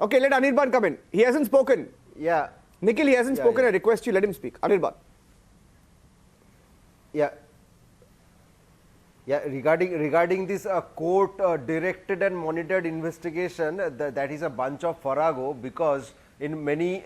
Okay, let Anirban come in. He hasn't spoken. Yeah. Nikhil, he hasn't spoken. I request you, let him speak. Anirban. Yeah. Yeah, regarding this court directed and monitored investigation, that is a bunch of farrago, because in many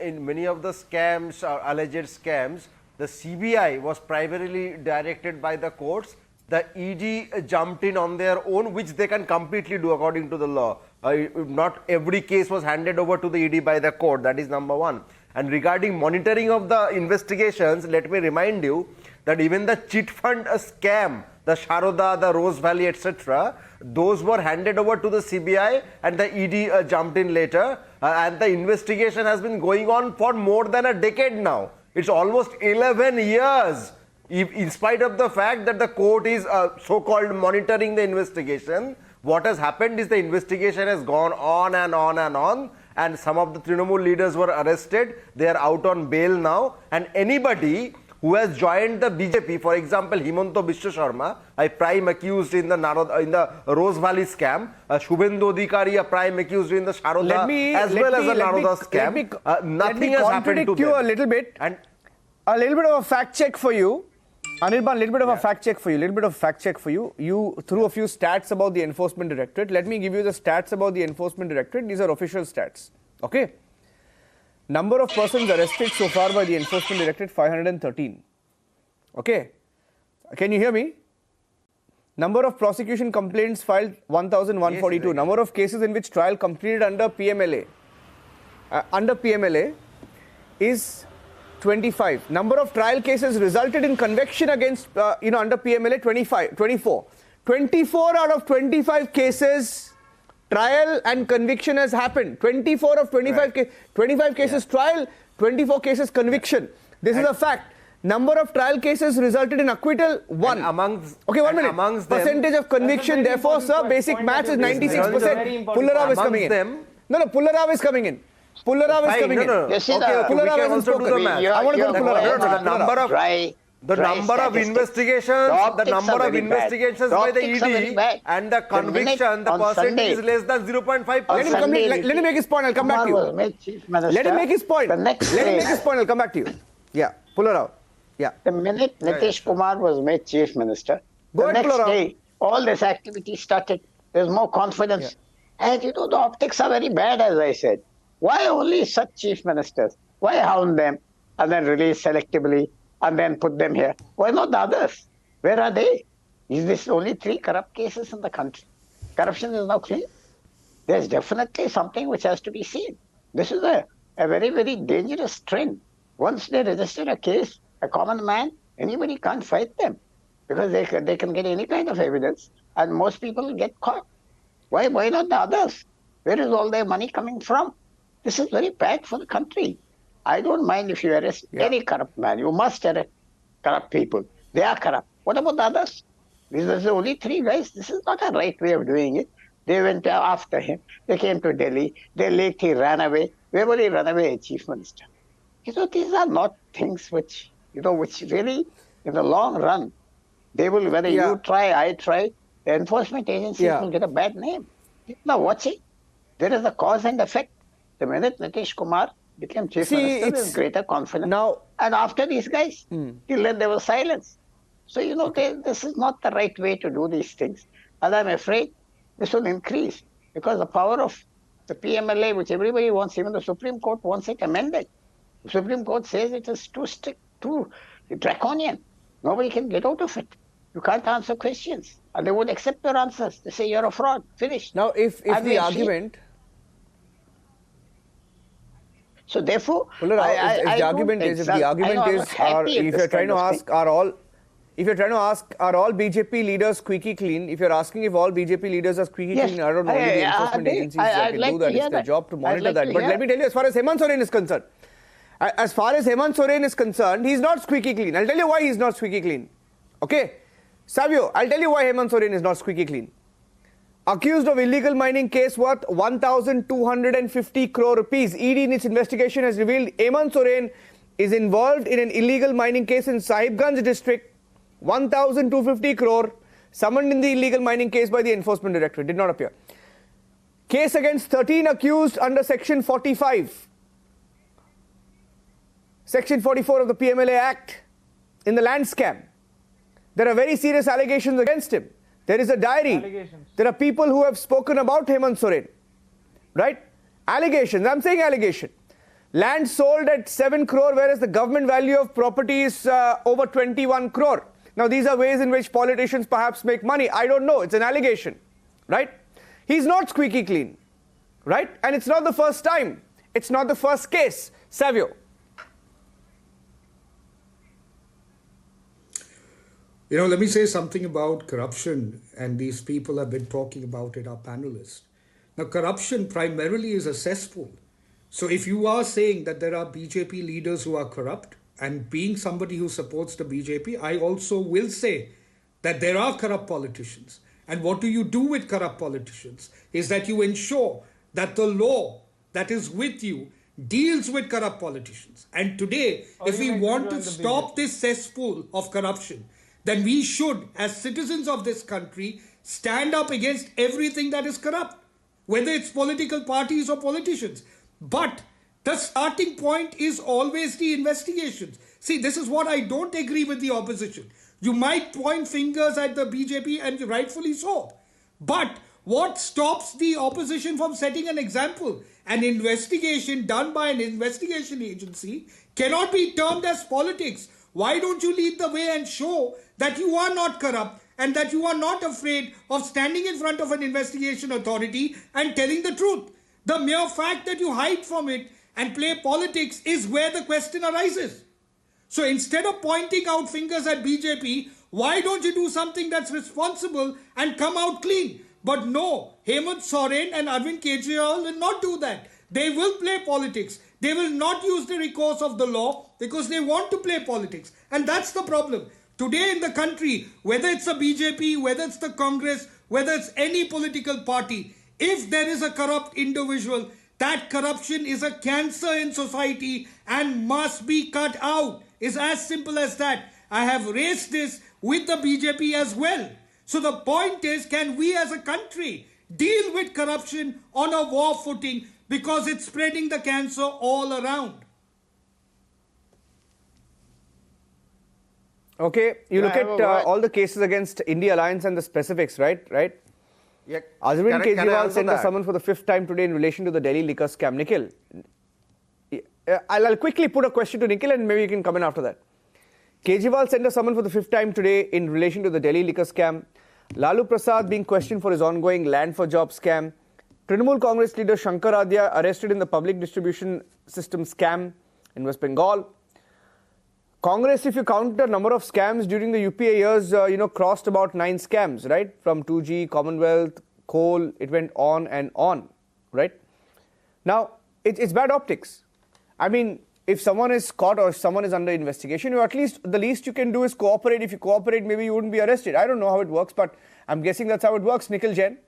of the scams or alleged scams, the CBI was primarily directed by the courts. The ED jumped in on their own, which they can completely do according to the law. Not every case was handed over to the ED by the court. That is number one. And regarding monitoring of the investigations, let me remind you that even the chit fund scam, the Sharoda, the Rose Valley, etc., those were handed over to the CBI and the ED jumped in later. And the investigation has been going on for more than a decade now. It's almost 11 years. In spite of the fact that the court is so-called monitoring the investigation, what has happened is the investigation has gone on and on and on, and some of the Trinamool leaders were arrested. They are out on bail now, and anybody who has joined the BJP, for example, Himanta Biswa Sharma, a prime accused in the Rose Valley scam, Shubhendu Adhikari, a prime accused in the Sharoda, as well as the Naroda scam. Nothing has happened to them. You a little bit, and a little bit of a fact check for you. Anirban, a little bit of a fact check for you. You threw a few stats about the Enforcement Directorate. Let me give you the stats about the Enforcement Directorate. These are official stats. Okay. Number of persons arrested so far by the Enforcement Directorate, 513. Okay. Can you hear me? Number of prosecution complaints filed, 1,142. Yes, number of cases in which trial completed under PMLA. Is 25. Number of trial cases resulted in conviction against, under PMLA, 24. 24 out of 25 cases, trial and conviction has happened. 24 of 25, 25 cases trial, 24 cases conviction. This is a fact. Number of trial cases resulted in acquittal, 1. Okay, 1 minute. Percentage of conviction, therefore, sir, basic maths is 96%. Pullarao is coming in. No, Pullarao is coming in. Pullarao is coming in. Pullarao hasn't spoken. I want to go to Pullarao. The number of investigations, by the ED and the conviction, the percentage is less than 0.5%. Let him make his point, I'll come back to you. Let him make his point. I'll come back to you. Yeah, Pullarao. Yeah. The minute Nitish Kumar was made Chief Minister, the next day, all this activity started. There's more confidence. And the optics are very bad, as I said. Why only such chief ministers? Why hound them and then release selectively and then put them here? Why not the others? Where are they? Is this only 3 corrupt cases in the country? Corruption is now clear. There's definitely something which has to be seen. This is a very, very dangerous trend. Once they register a case, a common man, anybody can't fight them because they can get any kind of evidence and most people get caught. Why not the others? Where is all their money coming from? This is very bad for the country. I don't mind if you arrest any corrupt man. You must arrest corrupt people. They are corrupt. What about the others? These are the only 3 guys. This is not a right way of doing it. They went after him. They came to Delhi. They leaked he ran away. Where will he run away, Chief Minister? These are not things which really, in the long run, they will, whether you try, I try, the enforcement agencies will get a bad name. People are watching. There is a cause and effect. The minute Nitish Kumar became Chief Minister, there's greater confidence. Now, and after these guys, till then there was silence. So, this is not the right way to do these things. And I'm afraid this will increase because the power of the PMLA, which everybody wants, even the Supreme Court wants it amended. The Supreme Court says it is too strict, too draconian. Nobody can get out of it. You can't answer questions. And they won't accept your answers. They say you're a fraud. Finished. Now, if the argument... So therefore, if the argument is, if you're trying to ask, are all BJP leaders squeaky clean? If you're asking if all BJP leaders are squeaky clean, I don't know. Only the enforcement agencies can do that. It's their job to monitor that. But let me tell you, as far as Hemant Soren is concerned, he's not squeaky clean. I'll tell you why he's not squeaky clean. Okay, Savio, I'll tell you why Hemant Soren is not squeaky clean. Accused of illegal mining case worth 1,250 crore rupees. ED in its investigation has revealed Hemant Soren is involved in an illegal mining case in Sahibganj district. 1,250 crore summoned in the illegal mining case by the Enforcement Directorate. Did not appear. Case against 13 accused under Section 45. Section 44 of the PMLA Act in the land scam. There are very serious allegations against him. There is a diary. There are people who have spoken about Hemant Soren. Right? Allegations. I'm saying allegation. Land sold at 7 crore, whereas the government value of property is over 21 crore. Now, these are ways in which politicians perhaps make money. I don't know. It's an allegation. Right? He's not squeaky clean. Right? And it's not the first time. It's not the first case. Savio. Let me say something about corruption, and these people have been talking about it, our panelists. Now, corruption primarily is a cesspool. So if you are saying that there are BJP leaders who are corrupt, and being somebody who supports the BJP, I also will say that there are corrupt politicians. And what do you do with corrupt politicians? Is that you ensure that the law that is with you deals with corrupt politicians. And today, if we want to stop this cesspool of corruption, then we should, as citizens of this country, stand up against everything that is corrupt, whether it's political parties or politicians. But the starting point is always the investigations. See, this is what I don't agree with the opposition. You might point fingers at the BJP, and rightfully so. But what stops the opposition from setting an example? An investigation done by an investigation agency cannot be termed as politics. Why don't you lead the way and show that you are not corrupt and that you are not afraid of standing in front of an investigation authority and telling the truth? The mere fact that you hide from it and play politics is where the question arises. So instead of pointing out fingers at BJP, why don't you do something that's responsible and come out clean? But no, Hemant Soren and Arvind Kejriwal will not do that. They will play politics. They will not use the recourse of the law because they want to play politics. And that's the problem. Today in the country, whether it's the BJP, whether it's the Congress, whether it's any political party, if there is a corrupt individual, that corruption is a cancer in society and must be cut out. It's as simple as that. I have raised this with the BJP as well. So the point is, can we as a country deal with corruption on a war footing, because it's spreading the cancer all around? Okay, you look at all the cases against INDI Allinace and the specifics, right? Yeah, Arvind Kejriwal sent a summons for the 5th time today in relation to the Delhi liquor scam. Nikhil, I'll quickly put a question to Nikhil and maybe you can come in after that. Kejriwal sent a summons for the 5th time today in relation to the Delhi liquor scam. Lalu Prasad being questioned for his ongoing land for job scam. Trinamool Congress leader Shankar Adya arrested in the public distribution system scam in West Bengal. Congress, if you count the number of scams during the UPA years, crossed about 9 scams, right? From 2G, Commonwealth, coal, it went on and on, right? Now, it's bad optics. I mean, if someone is caught or someone is under investigation, you at least, the least you can do is cooperate. If you cooperate, maybe you wouldn't be arrested. I don't know how it works, but I'm guessing that's how it works, Nikhil Jain.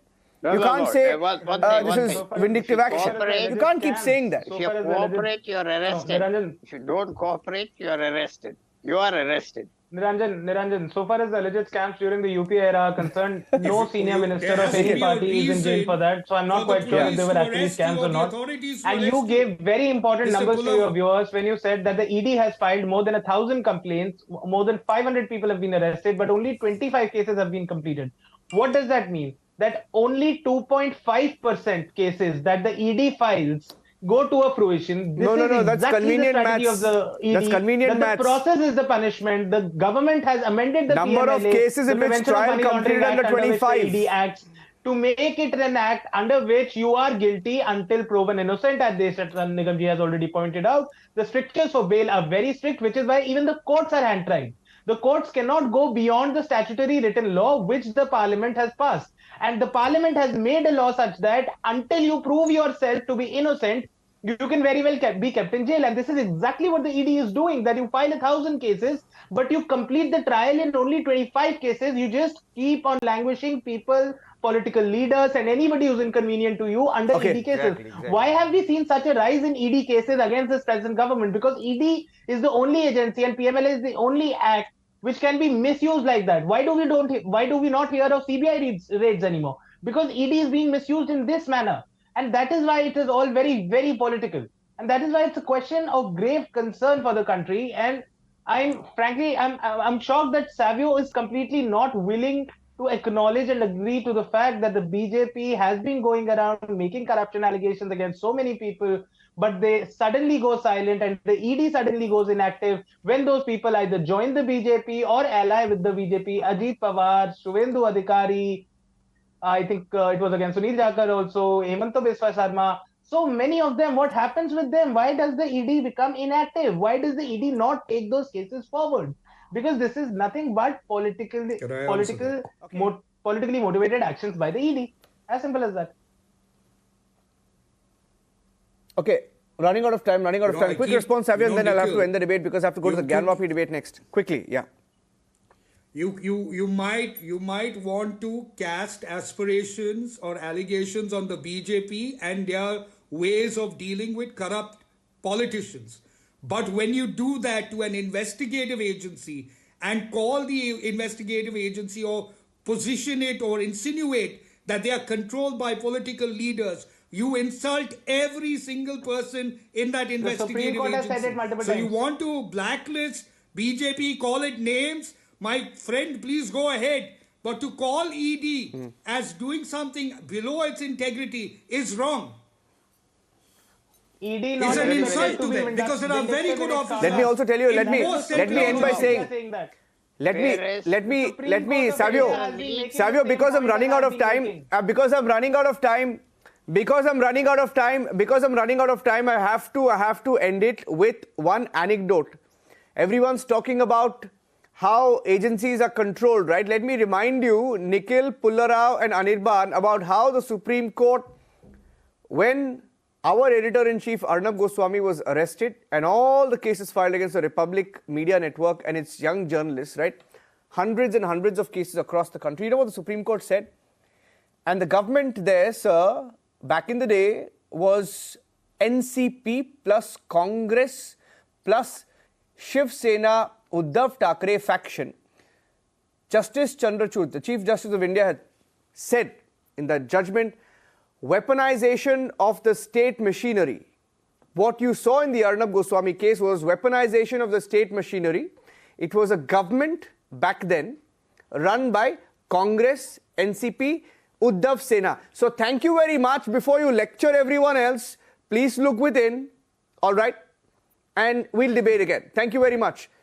You can't say this is vindictive action. You can't keep saying that. If you cooperate, you are arrested. If you don't cooperate, you are arrested. You are arrested. Niranjan, so far as the alleged scams during the UPA era are concerned, no senior minister of any party is in jail for that. So I'm not quite sure if they were actually scams or not. And you gave very important numbers to your viewers when you said that the ED has filed more than 1,000 complaints, more than 500 people have been arrested, but only 25 cases have been completed. What does that mean? That only 2.5% cases that the ED files go to a fruition. This is that's exactly convenient the strategy maths. of the ED. That's convenient that maths. The process is the punishment. The government has amended the number PMLA, of cases in the which Prevention of trial Money completed Laundering under Act, 25. ED acts, to make it an act under which you are guilty until proven innocent, as Nigamji has already pointed out. The strictures for bail are very strict, which is why even the courts are hand-tried. The courts cannot go beyond the statutory written law which the parliament has passed. And the parliament has made a law such that until you prove yourself to be innocent, you can very well be kept in jail. And this is exactly what the ED is doing, that you file 1,000 cases, but you complete the trial in only 25 cases. You just keep on languishing people, political leaders, and anybody who's inconvenient to you under ED cases. Exactly. Why have we seen such a rise in ED cases against this present government? Because ED is the only agency and PMLA is the only act which can be misused like that. Why do we not hear of CBI raids anymore? Because ED is being misused in this manner. And that is why it is all very, very political. And that is why it's a question of grave concern for the country. And I'm shocked that Savio is completely not willing to acknowledge and agree to the fact that the BJP has been going around making corruption allegations against so many people, but they suddenly go silent and the ED suddenly goes inactive when those people either join the BJP or ally with the BJP. Ajit Pawar, Shuvendu Adhikari, I think it was against Sunil Jakar also, Hemant Biswa Sharma. So many of them, what happens with them? Why does the ED become inactive? Why does the ED not take those cases forward? Because this is nothing but politically motivated actions by the ED. As simple as that. Okay, running out of time. Quick response, Savio, and then I'll have to end the debate because I have to go to the Gyanvapi debate next. Quickly, yeah. You might want to cast aspirations or allegations on the BJP and their ways of dealing with corrupt politicians. But when you do that to an investigative agency and call the investigative agency or position it or insinuate that they are controlled by political leaders, you insult every single person in that investigative agency. So you want to blacklist BJP, call it names? My friend, please go ahead. But to call ED as doing something below its integrity is wrong. ED is an insult to them because there are very good officers. Let me also tell you, let me end by saying, let me, Savio, because I'm running out of time, I have to end it with one anecdote. Everyone's talking about how agencies are controlled, right? Let me remind you, Nikhil, Pullarao and Anirban, about how the Supreme Court, when our editor-in-chief Arnab Goswami was arrested and all the cases filed against the Republic Media Network and its young journalists, right? Hundreds and hundreds of cases across the country. You know what the Supreme Court said? And the government there, sir, back in the day was NCP plus Congress plus Shiv Sena Uddhav Thackeray faction. Justice Chandrachud, the Chief Justice of India, had said in the judgment, weaponization of the state machinery. What you saw in the Arnab Goswami case was weaponization of the state machinery. It was a government back then run by Congress, NCP, Uddhav Sena. So thank you very much. Before you lecture everyone else, please look within, all right? And we'll debate again. Thank you very much.